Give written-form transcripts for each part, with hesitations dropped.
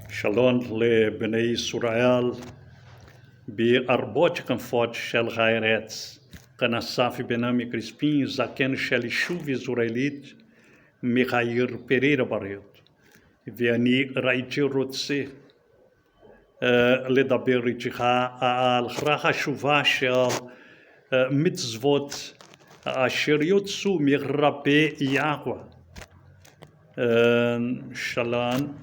שלום לבני ישראל בהרבות כנפות של הארץ. כאן אסף בנמי קריספין, זקן של יישוב ישראלית מהעיר פריירה בריות. ואני רוצה לדבר איתך על החשובה של מצוות אשר יוצאו מרבה יהוה. שלום.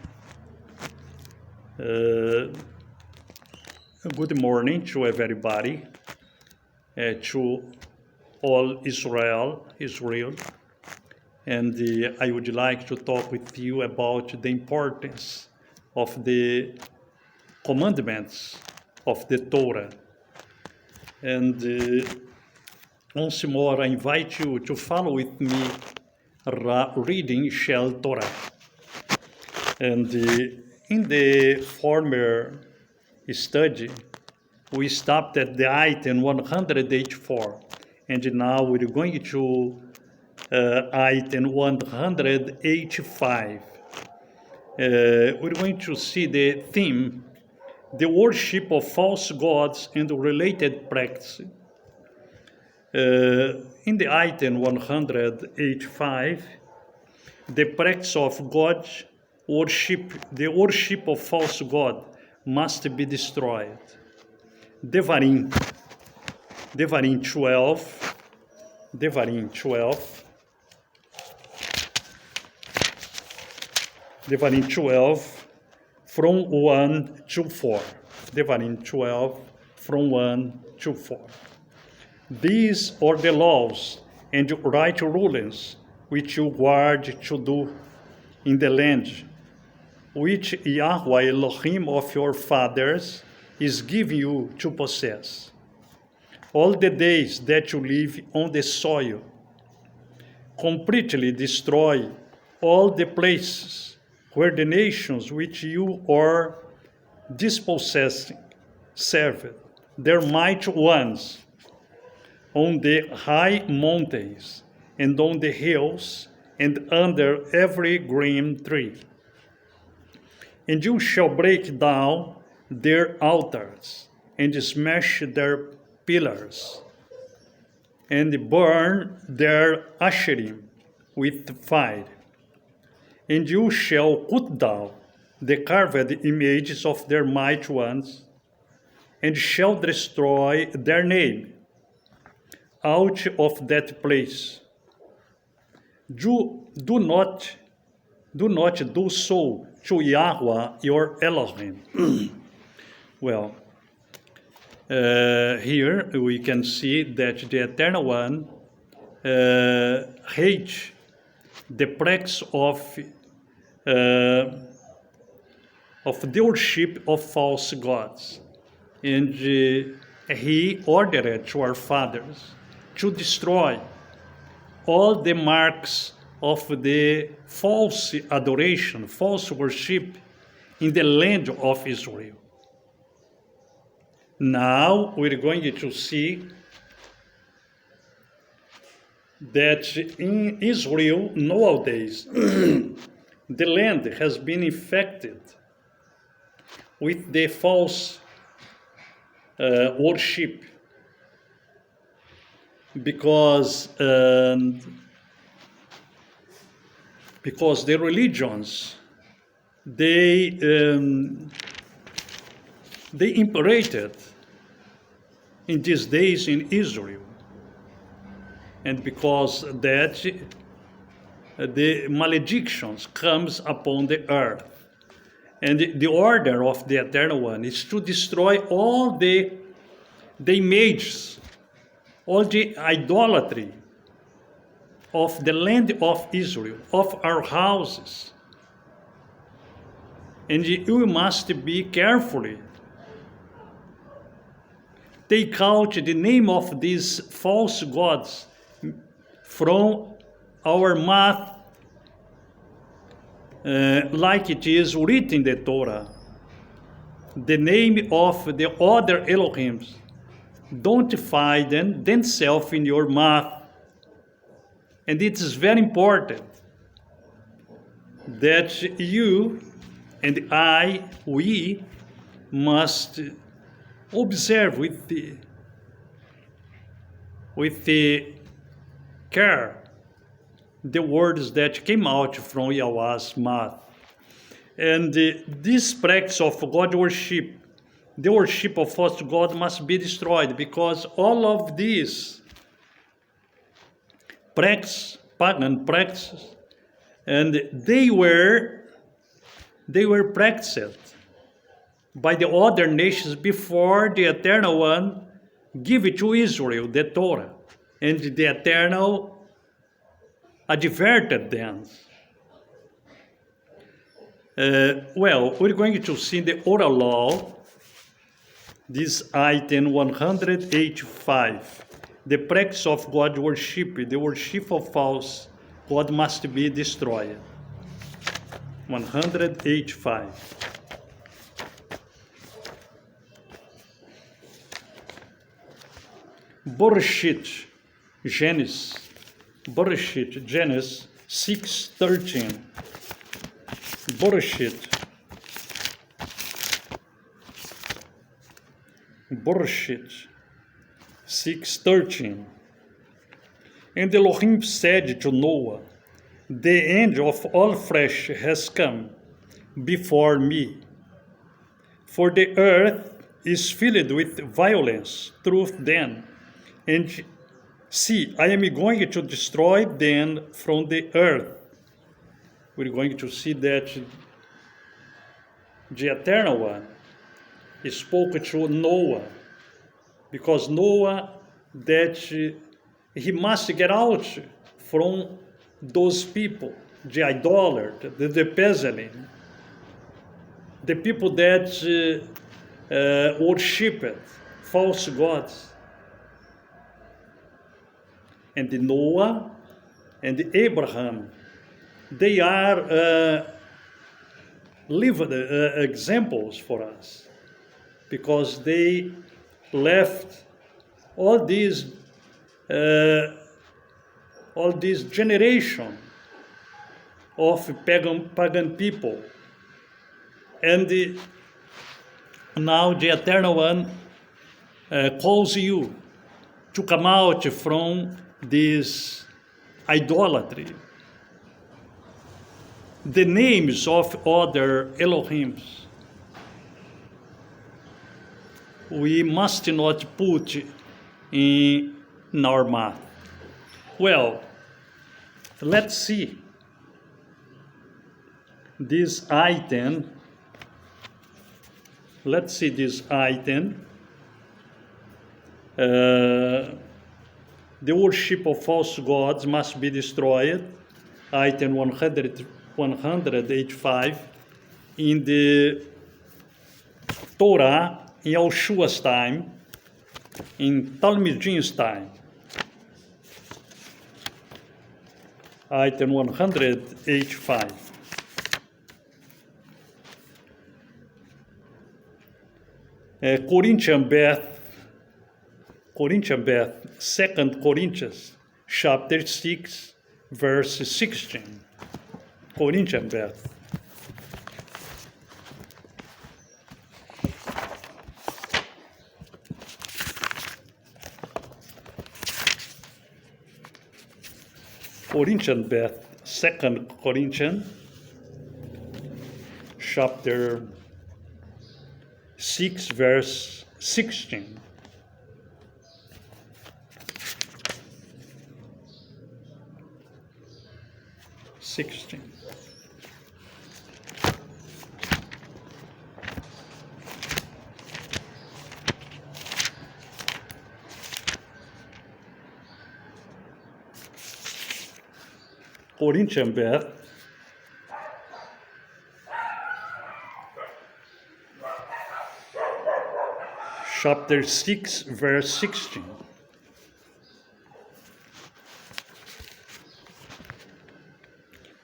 Good morning to everybody, to all Israel, and I would like to talk with you about the importance of the commandments of the Torah. And once more, I invite you to follow with me reading Shel Torah. And in the former study, we stopped at the item 184, and now we're going to item 185. We're going to see the theme, the worship of false gods and related practices. In the item 185, the practice of God worship, the worship of false god must be destroyed. Devarim 12 from 1 to 4. Devarim 12 from 1 to 4. These are the laws and right rulings which you guard to do in the land which Yahweh Elohim of your fathers is giving you to possess. All the days that you live on the soil, completely destroy all the places where the nations which you are dispossessing serve their mighty ones on the high mountains and on the hills and under every green tree. And you shall break down their altars and smash their pillars and burn their asherim with fire. And you shall cut down the carved images of their mighty ones and shall destroy their name out of that place. Do not do so to Yahweh your Elohim. Well, here we can see that the Eternal One hates the practice of the worship of false gods, and he ordered to our fathers to destroy all the marks of the false adoration, false worship in the land of Israel. Now we're going to see that in Israel nowadays, the land has been infected with the false worship because the religions, they imperated in these days in Israel, and because that the maledictions comes upon the earth, and the order of the Eternal One is to destroy all the images, all the idolatry of the land of Israel, of our houses. And you must be carefully take out the name of these false gods from our mouth, like it is written in the Torah. The name of the other Elohims, don't find themselves in your mouth. And it is very important that you And we must observe with the care the words that came out from Yahweh's mouth. And this practice of God worship, the worship of false God, must be destroyed, because all of these pagan practices, and they were practiced by the other nations before the Eternal One gave it to Israel, the Torah, and the Eternal adverted them. We're going to see the oral law, this item 185. The practice of God worship, the worship of false God must be destroyed. 185. Bereshit, Genesis 6:13. Bereshit 6:13. And Elohim said to Noah, the end of all flesh has come before me, for the earth is filled with violence through them. And see, I am going to destroy them from the earth. We're going to see that the Eternal One spoke to Noah, because Noah, that he must get out from those people, the idolaters, the peasant, the people that worshipped false gods. And Noah and Abraham, they are living examples for us, because they left all these generation of pagan people, and now the Eternal One calls you to come out from this idolatry. The names of other Elohims we must not put in our mouth. Well, let's see this item. The worship of false gods must be destroyed. Item 185 in the Torah, in Yeshua's time, in Talmudin's time. Item 185. Corinthian Beth, 2 Corinthians, chapter 6, verse 16. Corinthian Beth. Corinthian Beth, 2 Corinthians, chapter 6, verse 16. Corinthian Beth, chapter 6, verse 16.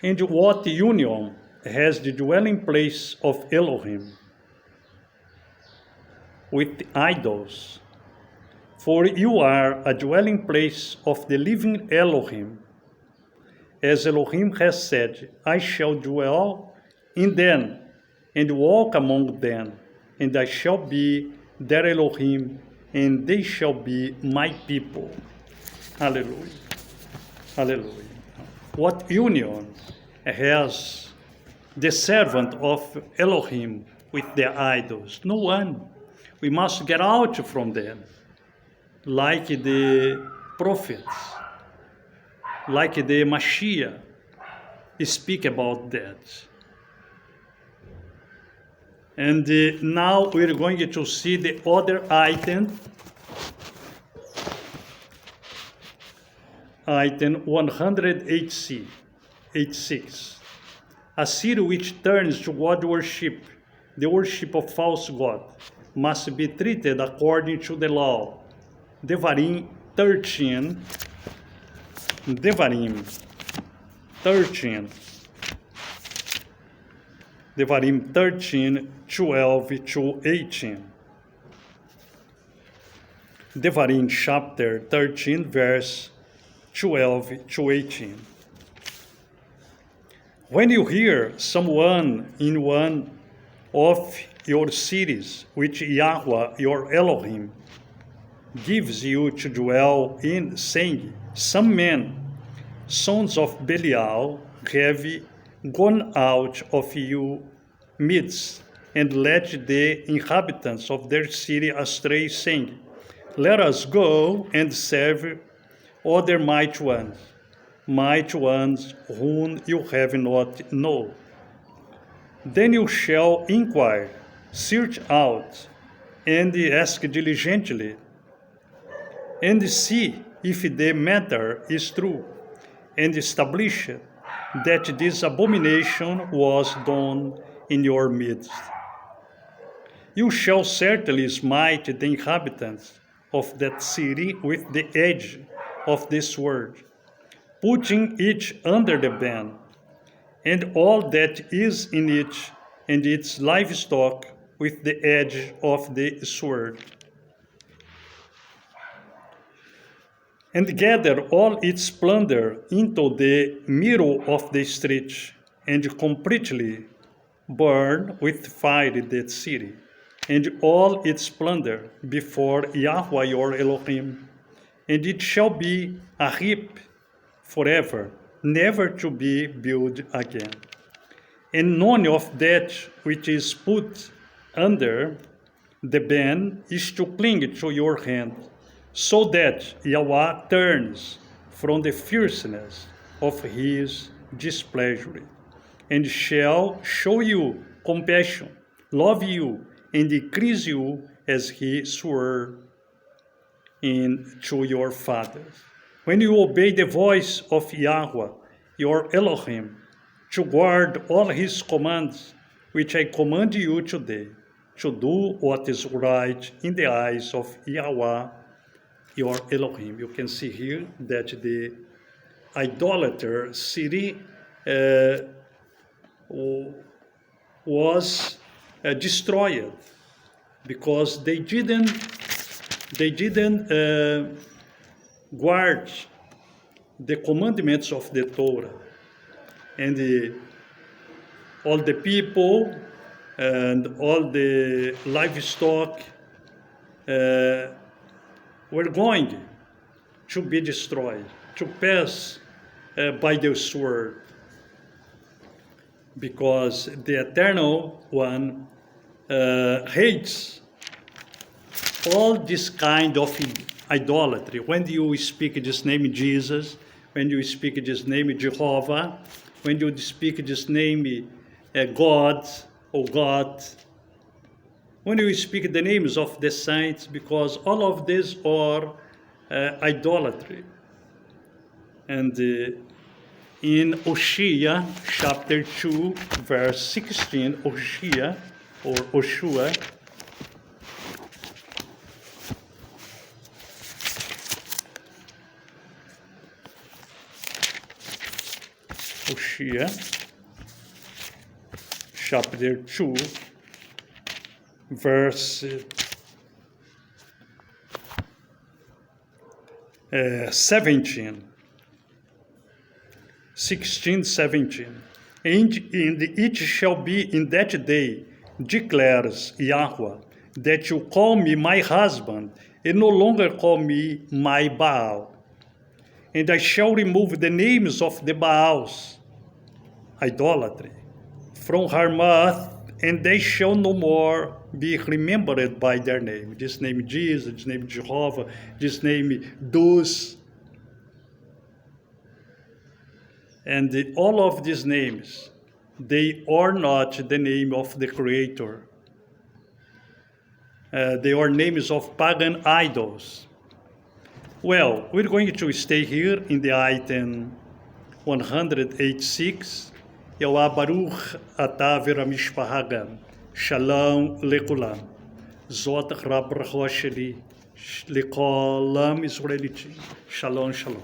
And what union has the dwelling place of Elohim with idols? For you are a dwelling place of the living Elohim. As Elohim has said, I shall dwell in them, and walk among them, and I shall be their Elohim, and they shall be my people. Hallelujah. Hallelujah. What union has the servant of Elohim with their idols? No one. We must get out from them, like the prophets, like the Mashiach speak about that. And now we're going to see the other item 186. A city which turns to God worship, the worship of false God, must be treated according to the law. Devarim 13. Devarim 13. Devarim 13, 12 to 18. Devarim chapter 13, verse 12 to 18. When you hear someone in one of your cities, which Yahweh, your Elohim, gives you to dwell in, saying, some men, sons of Belial, have gone out of your midst, and led the inhabitants of their city astray, saying, let us go and serve other mighty ones whom you have not known. Then you shall inquire, search out, and ask diligently, and see if the matter is true, and establish that this abomination was done in your midst. You shall certainly smite the inhabitants of that city with the edge of the sword, putting each under the ban, and all that is in it, and its livestock with the edge of the sword. And gather all its plunder into the middle of the street, and completely burn with fire that city, and all its plunder before Yahweh your Elohim, and it shall be a heap forever, never to be built again. And none of that which is put under the ban is to cling to your hand, so that Yahweh turns from the fierceness of his displeasure, and shall show you compassion, love you, and increase you as he swore to your fathers. When you obey the voice of Yahweh, your Elohim, to guard all his commands, which I command you today, to do what is right in the eyes of Yahweh, your Elohim. You can see here that the idolater city was destroyed because they didn't guard the commandments of the Torah, and all the people and all the livestock were going to be destroyed, to pass by the sword, because the Eternal One hates all this kind of idolatry. When you speak this name Jesus, when you speak this name Jehovah, when you speak this name God or God, when you speak the names of the saints, because all of these are idolatry. And in Hosea chapter 2, verse 16, Hosea or Hoshua, Hosea chapter 2, verse 17, 16, 17. And it shall be in that day, declares Yahweh, that you call me my husband, and no longer call me my Baal. And I shall remove the names of the Baals, idolatry, from her mouth, and they shall no more be remembered by their name. This name Jesus, this name Jehovah, this name Dus. And all of these names, they are not the name of the Creator. They are names of pagan idols. Well, we're going to stay here in the item 186. Yahweh Baruch Ata Veramishpaha Gam. Shalom Lekulam. Zot Rab Sheli Lekolam Israeliti. Shalom, shalom.